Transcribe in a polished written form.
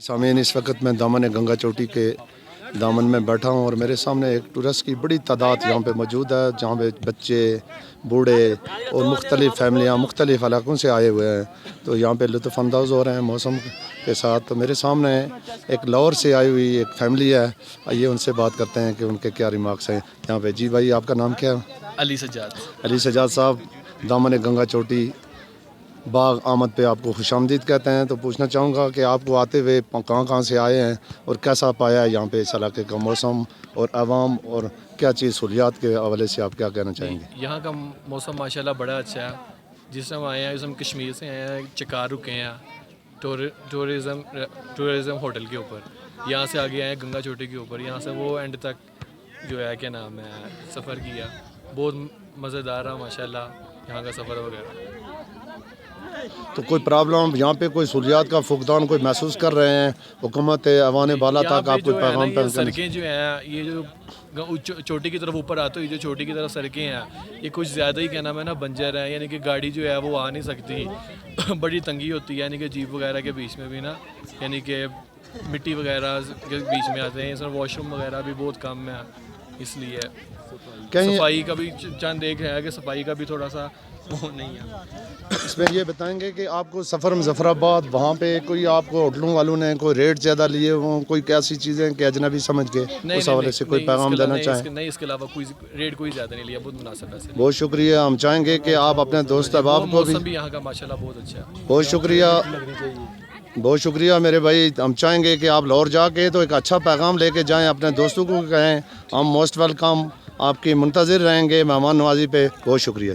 सामीन, इस वक्त मैं दामन गंगा चोटी के दामन में बैठा हूँ और मेरे सामने एक टूरिस्ट की बड़ी तादाद यहाँ पे मौजूद है, जहाँ पे बच्चे, बूढ़े और मुख्तलिफ़ फैमिलियाँ मुख्तलिफ़ इलाकों से आए हुए हैं। तो यहाँ पे लुत्फ़अंदाज़ हो रहे हैं मौसम के साथ। तो मेरे सामने एक लाहौर से आई हुई एक फैमिली है, आइए उनसे बात करते हैं कि उनके क्या रिमार्क्स हैं यहाँ पे। जी भाई, आपका नाम क्या है? अली सज्जाद। अली सज्जाद साहब, दामन गंगा चोटी बाग आमद पे आपको खुशामदीद कहते हैं। तो पूछना चाहूँगा कि आपको आते हुए कहाँ से आए हैं और कैसा पाया है यहाँ पे इस इलाके का मौसम और आवाम, और क्या चीज़ सहूलियात के हवाले से आप क्या कहना चाहेंगे? यहाँ का मौसम माशाल्लाह बड़ा अच्छा है। जिस हम आए हैं, इस हम कश्मीर से आए हैं, चकार रुके हैं टूरिज़म होटल के ऊपर। यहाँ से आगे आए हैं गंगा चोटी के ऊपर, यहाँ से वो एंड तक जो है क्या नाम है सफ़र किया। बहुत मज़ेदार रहा माशाल्लाह यहाँ का सफ़र वगैरह। तो कोई प्रॉब्लम यहाँ पे, कोई सहूलियात का फुकदान कोई महसूस कर रहे हैं? हुकूमत अवान बाला तक आप कोई पैगाम पे? सड़कें जो हैं, ये जो चोटी की तरफ ऊपर आते हुई जो चोटी की तरफ सड़कें हैं, ये कुछ ज़्यादा ही क्या नाम है ना बंजर है, यानी कि गाड़ी जो है वो आ नहीं सकती। बड़ी तंगी होती है, यानी कि जीप वगैरह के बीच में भी ना, यानी कि मिट्टी वगैरह के बीच में आते हैं। इसमें वॉशरूम वगैरह भी बहुत कम है, इसलिए सफाई का भी चंद देख रहे हैं कि सफाई का भी थोड़ा सा वो नहीं है। इसमें ये बताएंगे कि आपको सफ़र मुजफ्फराबाद वहाँ पे कोई आपको होटलों वालों ने कोई रेट ज़्यादा लिए हों, कोई कैसी चीज़ें कि अजनबी समझ के उस हवाले से कोई पैगाम देना चाहें? नहीं, इसके अलावा कोई रेट कोई ज़्यादा नहीं लिया, बहुत मुनासिब है। बहुत शुक्रिया। हम चाहेंगे कि आप अपने दोस्त अहबाब को भी, यहाँ का माशाल्लाह बहुत अच्छा है। बहुत शुक्रिया, बहुत शुक्रिया मेरे भाई। हम चाहेंगे कि आप लाहौर जाके तो एक अच्छा पैगाम लेके जाएं, अपने दोस्तों को कहें हम मोस्ट वेलकम, आपकी मुंतज़िर रहेंगे मेहमान नवाजी पे। बहुत शुक्रिया।